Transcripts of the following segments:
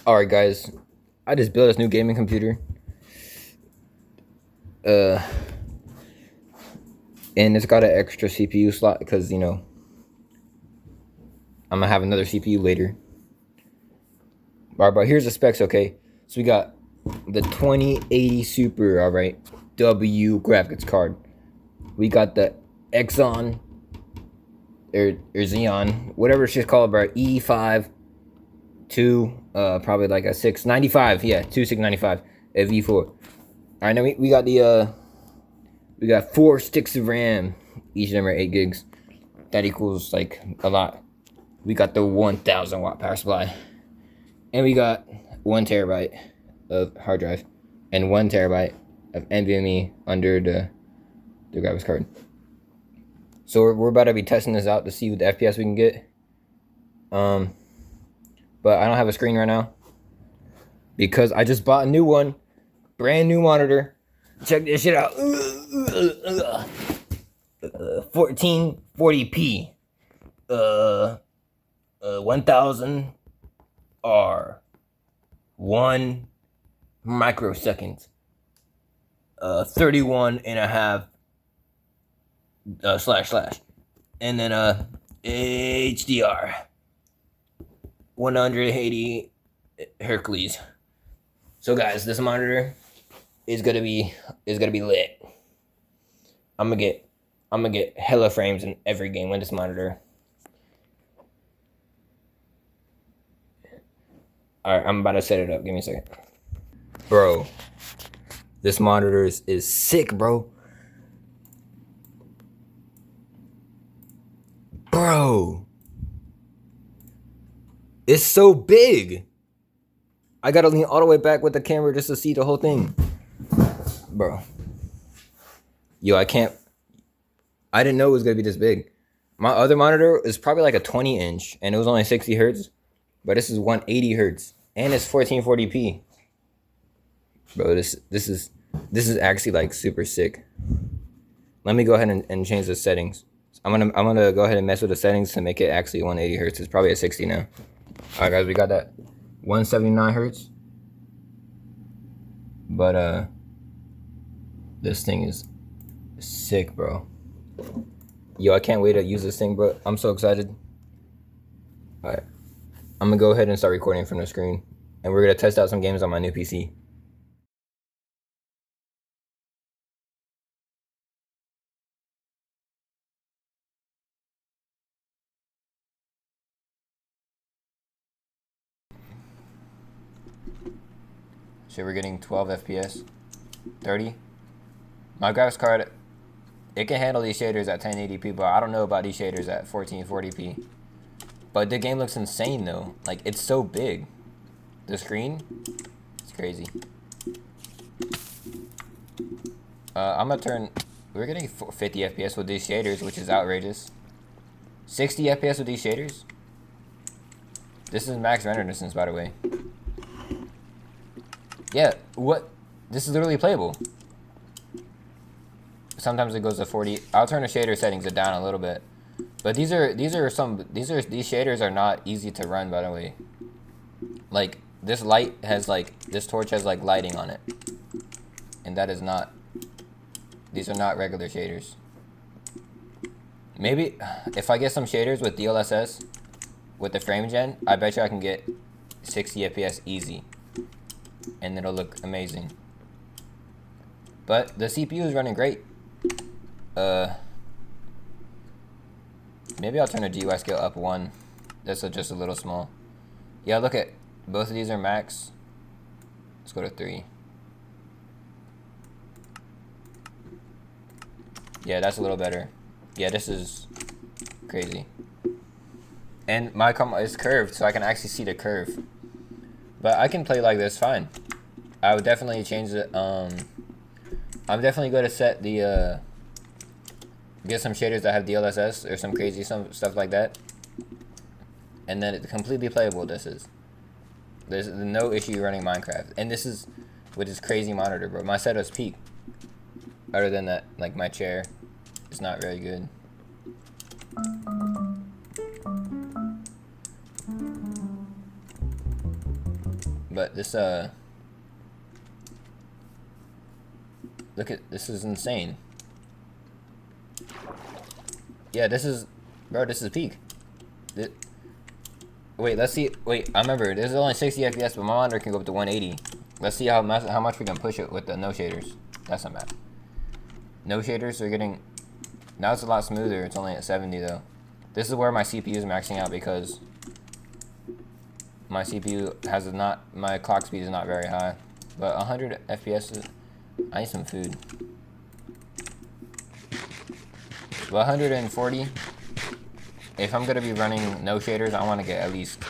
Alright guys, I just built this new gaming computer. Uh and it's got an extra CPU slot because I'm gonna have another CPU later. Alright, but here's the specs, okay? So we got the 2080 Super, alright, W graphics card. We got the Exxon or Xeon, whatever shit's called, bro. E5 probably like a 695, yeah, 2695 at V4. Alright, now we got we got 4 sticks of RAM. Each of them are 8 gigs. That equals like a lot. We got the 1000 watt power supply. And we got 1 terabyte of hard drive. And 1 terabyte of NVMe under the graphics card. So we're about to be testing this out to see what the FPS we can get. But I don't have a screen right now. Because I just bought a new one. Brand new monitor. Check this shit out. 1440p. 1000 R. 1 microseconds. 31 and a half // and then HDR 180 Hercules. So guys, this monitor is gonna be lit. I'm gonna get hella frames in every game with this monitor. Alright, I'm about to set it up. Give me a second. Bro, this monitor is sick, bro. Bro, it's so big. I gotta lean all the way back with the camera just to see the whole thing. Bro. Yo, I didn't know it was gonna be this big. My other monitor is probably like a 20-inch and it was only 60 hertz. But this is 180 hertz. And it's 1440p. Bro, this is actually like super sick. Let me go ahead and change the settings. I'm gonna go ahead and mess with the settings to make it actually 180 hertz. It's probably at 60 now. Alright guys, we got that 179 hertz. But this thing is sick, bro. Yo, I can't wait to use this thing, bro. I'm so excited. Alright. I'm gonna go ahead and start recording from the screen. And we're gonna test out some games on my new PC. So we're getting 12 FPS, 30. My graphics card, it can handle these shaders at 1080p, but I don't know about these shaders at 1440p. But the game looks insane though. Like, it's so big. The screen, it's crazy. I'm gonna turn, we're getting 50 FPS with these shaders, which is outrageous. 60 FPS with these shaders. This is max render distance, by the way. Yeah, what? This is literally playable. Sometimes it goes to 40. I'll turn the shader settings down a little bit. But these shaders are not easy to run, by the way. Like, this light has like, this torch has like lighting on it. And that is not, these are not regular shaders. Maybe if I get some shaders with DLSS with the frame gen, I bet you I can get 60 FPS easy. And it'll look amazing. But the CPU is running great. Maybe I'll turn the GUI scale up 1. That's just a little small. Yeah, look at, both of these are max. Let's go to 3. Yeah, that's a little better. Yeah, this is crazy. And my is curved, so I can actually see the curve. But I can play like this fine. I would definitely change it. I'm definitely going to set the, get some shaders that have DLSS or some crazy stuff like that. And then it's completely playable, this is. There's no issue running Minecraft. And this is with this crazy monitor, bro. My setup's peak. Other than that, like my chair is not very good. But this look at this is insane. Yeah, this is, bro. This is peak. Wait, let's see. Wait, I remember this is only 60 FPS, but my monitor can go up to 180. Let's see how much we can push it with the no shaders. That's not bad. No shaders are getting. Now it's a lot smoother. It's only at 70 though. This is where my CPU is maxing out because my CPU has my clock speed is not very high. But 100 FPS, I need some food. But 140, if I'm gonna be running no shaders, I want to get at least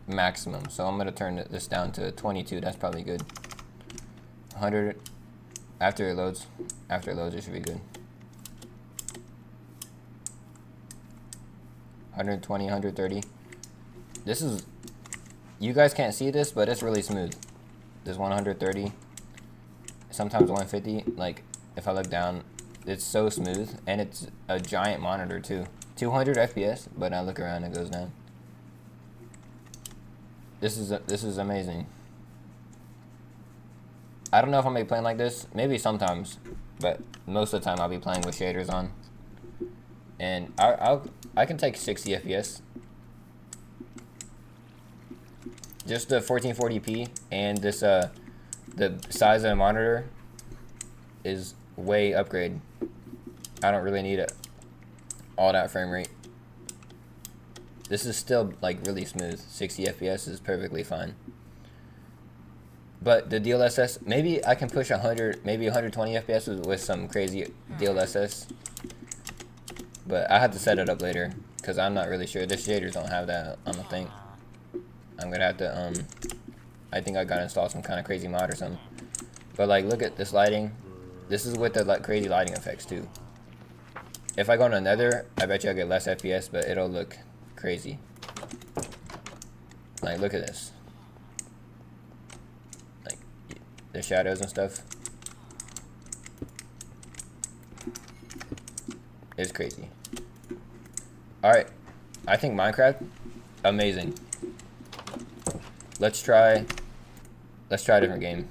maximum. So I'm gonna turn this down to 22. That's probably good. 100 after it loads. After it loads, it should be good. 120, 130. This is, you guys can't see this, but it's really smooth. This 130, sometimes 150. Like if I look down, it's so smooth, and it's a giant monitor too. 200 FPS, but I look around, it goes down. This is amazing. I don't know if I'm gonna be playing like this. Maybe sometimes, but most of the time I'll be playing with shaders on. And I can take 60 FPS. Just the 1440p and this the size of the monitor is way upgrade. I don't really need all that frame rate. This is still like really smooth. 60 FPS is perfectly fine. But the DLSS, maybe I can push 100, maybe 120 FPS with some crazy DLSS. But I have to set it up later because I'm not really sure. The shaders don't have that, I don't think. I'm gonna have to I think I gotta install some kind of crazy mod or something. But like, look at this lighting. This is with the like crazy lighting effects too. If I go on Nether, I bet you I get less FPS, but it'll look crazy. Like, look at this. Like the shadows and stuff. It's crazy. Alright, I think Minecraft, amazing. Let's try a different game.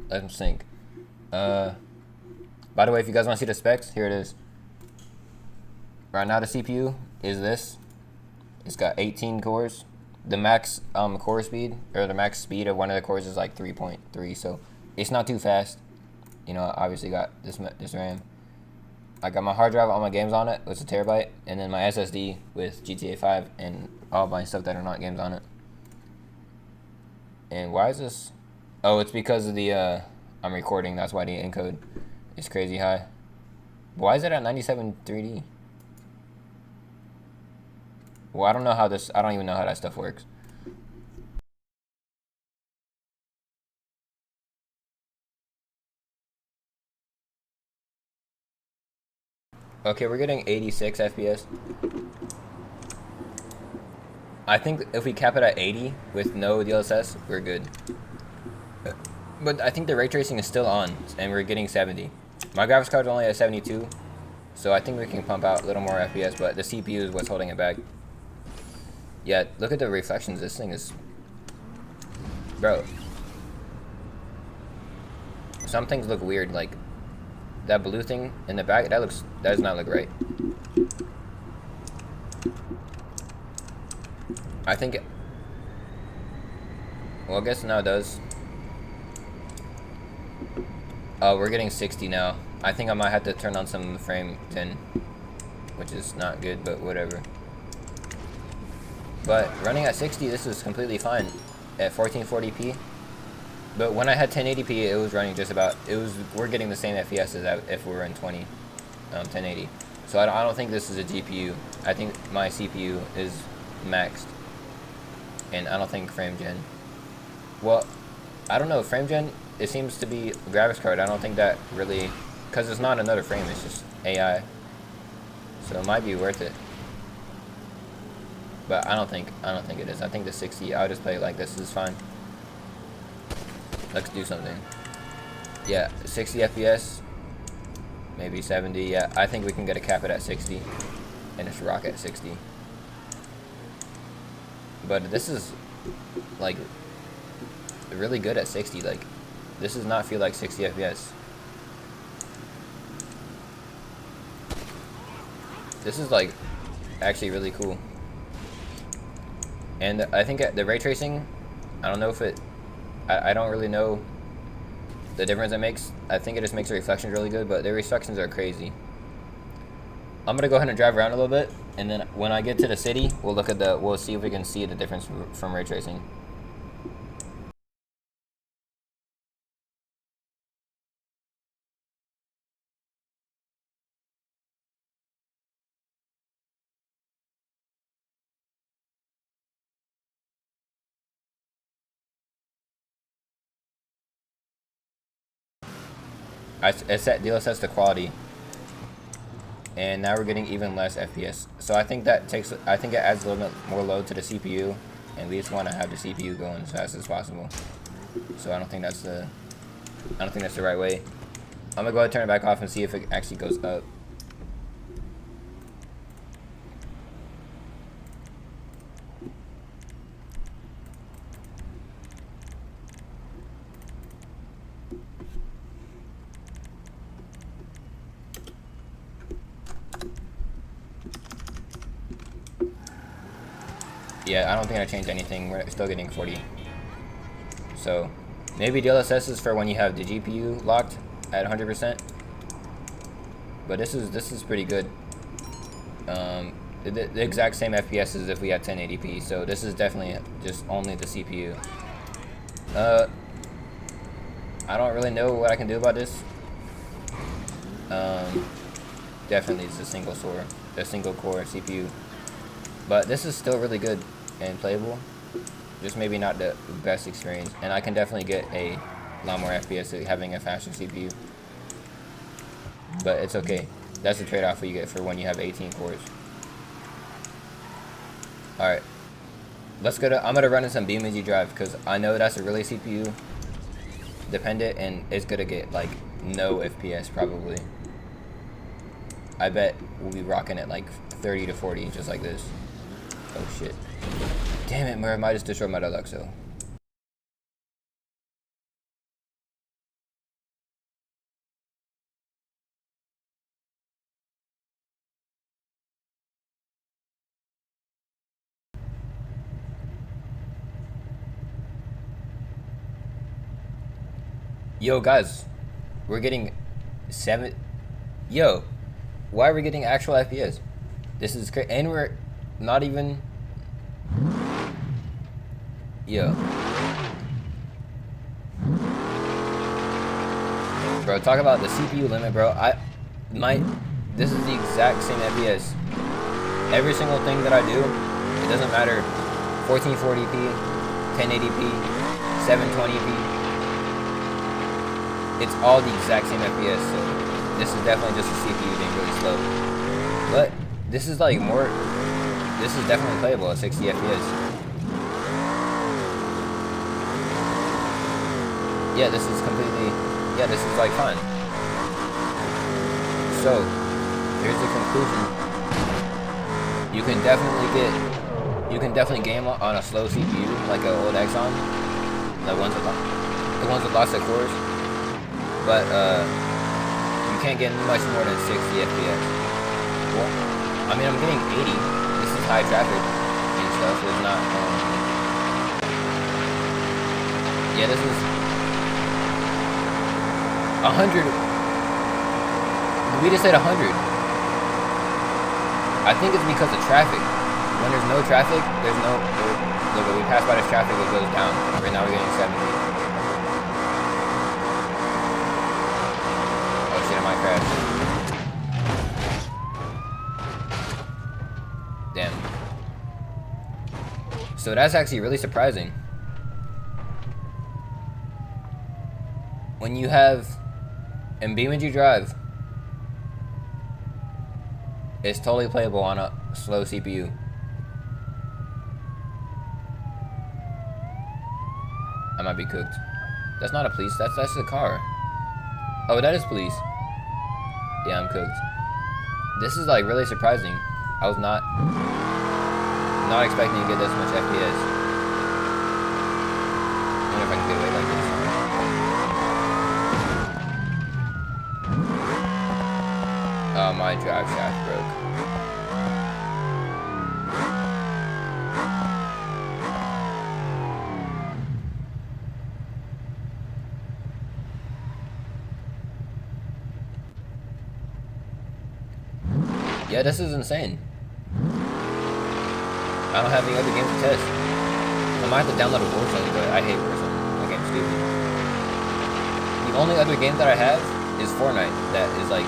Let them sync. By the way, if you guys want to see the specs, here it is. Right now the CPU is this. It's got 18 cores. The max core speed, or the max speed of one of the cores is like 3.3, so it's not too fast. You know, I obviously got this RAM. I got my hard drive, all my games on it. It's a terabyte, and then my SSD with GTA 5 and all my stuff that are not games on it. And why is this? Oh, it's because of the I'm recording. That's why the encode is crazy high. Why is it at 97 3D? Well, I don't know how this. I don't even know how that stuff works. Okay, we're getting 86 FPS. I think if we cap it at 80 with no DLSS, we're good. But I think the ray tracing is still on, and we're getting 70. My graphics card's only at 72, so I think we can pump out a little more FPS, but the CPU is what's holding it back. Yeah, look at the reflections. This thing is... Bro. Some things look weird, like that blue thing in the back, that does not look right. I think well, I guess now it does. We're getting 60 now. I think I might have to turn on some frame 10, which is not good, but whatever. But running at 60, this is completely fine at 1440p. But when I had 1080p, it was running just about, we're getting the same FPS as if we were in 1080. So I don't think this is a GPU. I think my CPU is maxed. And I don't think frame gen. Well, I don't know, frame gen, it seems to be graphics card. I don't think that really, because it's not another frame, it's just AI. So it might be worth it. But I don't think it is. I think the 60, I'll just play it like this is fine. Let's do something. Yeah, 60 FPS, maybe 70. Yeah, I think we can get a cap it at 60 and just rock at 60. But this is like really good at 60. Like, this does not feel like 60 FPS. This is like actually really cool. And I think the ray tracing, I don't know if it, I don't really know the difference it makes. I think it just makes the reflections really good, but the reflections are crazy. I'm gonna go ahead and drive around a little bit, and then when I get to the city, we'll see if we can see the difference from ray tracing. I set DLSS to quality, and now we're getting even less FPS. So I think it adds a little bit more load to the CPU, and we just want to have the CPU going as fast as possible. So I don't think that's the right way. I'm gonna go ahead and turn it back off and see if it actually goes up. Yeah, I don't think I changed anything. We're still getting 40. So maybe DLSS is for when you have the GPU locked at 100%. But this is pretty good. The exact same FPS as if we had 1080p. So this is definitely just only the CPU. I don't really know what I can do about this. Definitely it's a single core CPU. But this is still really good and playable. Just maybe not the best experience. And I can definitely get a lot more FPS having a faster CPU. But it's okay. That's the trade-off you get for when you have 18 cores. Alright. I'm gonna run in some BeamNG Drive because I know that's a really CPU dependent and it's gonna get like no FPS probably. I bet we'll be rocking at like 30 to 40 just like this. Oh shit. Damn it, Murph, I just destroyed my Deluxo. Yo guys, we're getting 7. Yo, why are we getting actual FPS? This is crazy, and we're not even. Yo, bro, talk about the CPU limit, bro. This is the exact same FPS. Every single thing that I do, it doesn't matter. 1440p, 1080p, 720p. It's all the exact same FPS, so this is definitely just a CPU being really slow. But this is like this is definitely playable at 60 FPS. Yeah, this is like fine. So, here's the conclusion. You can definitely game on a slow CPU, like an old Exxon, the ones with lots of cores. But you can't get much more than 60 FPS. Well, I mean, I'm getting 80. This is high traffic and stuff. It's not. Yeah, this is 100. We just said 100. I think it's because of traffic. When there's no traffic, look, when we pass by this traffic, it goes down. Right now we're getting 70. Crash. Damn. So that's actually really surprising. When you have in BeamNG Drive, it's totally playable on a slow CPU. I might be cooked. That's not a police, that's a car. Oh, that is police. Yeah, I'm cooked. This is like really surprising. I was not. not expecting to get this much FPS. I wonder if I can get away like this. Oh, my drive shaft broke. Yeah, this is insane. I don't have any other games to test. I might have to download a Warzone, but I hate Warzone. That game's stupid. The only other game that I have is Fortnite. That is like,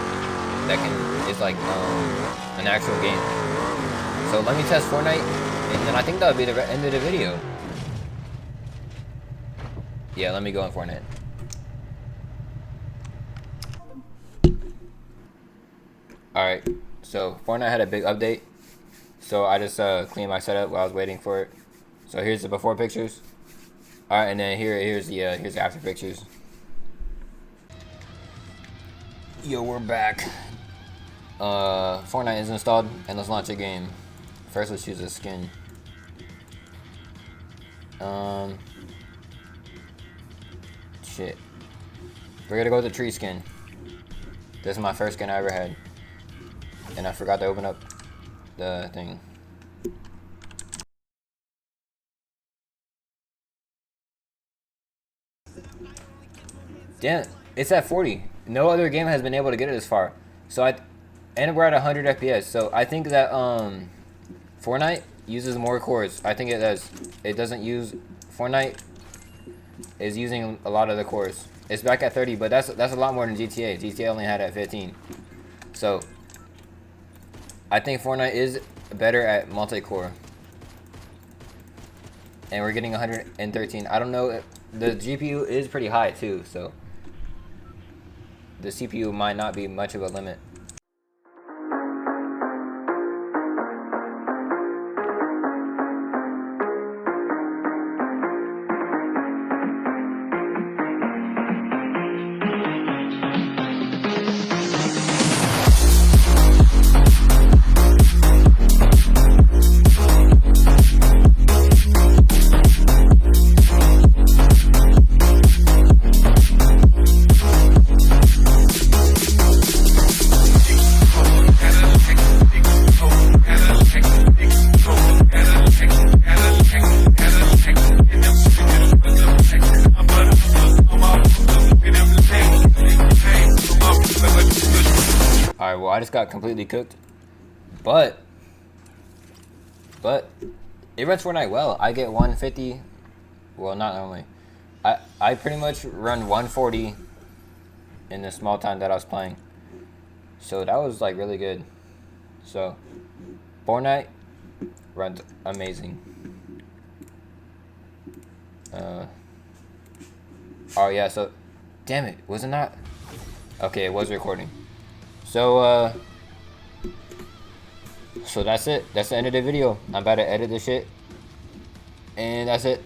an actual game. So let me test Fortnite, and then I think that'll be the end of the video. Yeah, let me go on Fortnite. Alright, so Fortnite had a big update. So I just cleaned my setup while I was waiting for it. So here's the before pictures. Alright, and then here's the after pictures. Yo, we're back. Fortnite is installed, and let's launch a game. First, let's choose a skin. Shit. We're gonna go with the tree skin. This is my first skin I ever had. And I forgot to open up the thing. Damn, it's at 40. No other game has been able to get it this far. So and we're at 100 FPS. So I think that Fortnite uses more cores. I think it does. It doesn't use Fortnite is using a lot of the cores. It's back at 30, but that's a lot more than GTA. GTA only had it at 15. So I think Fortnite is better at multi-core. And we're getting 113. I don't know. The GPU is pretty high too, so the CPU might not be much of a limit. Alright, well, I just got completely cooked. But it runs Fortnite well. I get 150. Well, not normally. I pretty much run 140 in the small time that I was playing. So that was like really good. So Fortnite runs amazing. Oh yeah, so damn it, was it not? Okay, it was recording. So so that's it. That's the end of the video. I'm about to edit this shit. And that's it.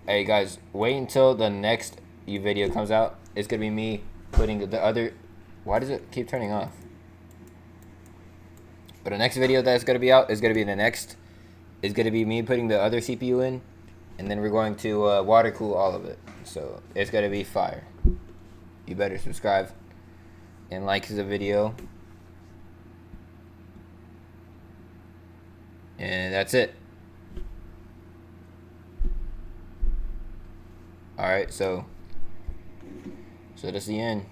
Hey guys, wait until the next video comes out. It's gonna be me putting the other. Why does it keep turning off? But the next video that's gonna be out is gonna be me putting the other CPU in, and then we're going to water cool all of it. So it's gonna be fire. You better subscribe and like the video. And that's it. Alright, so that's the end.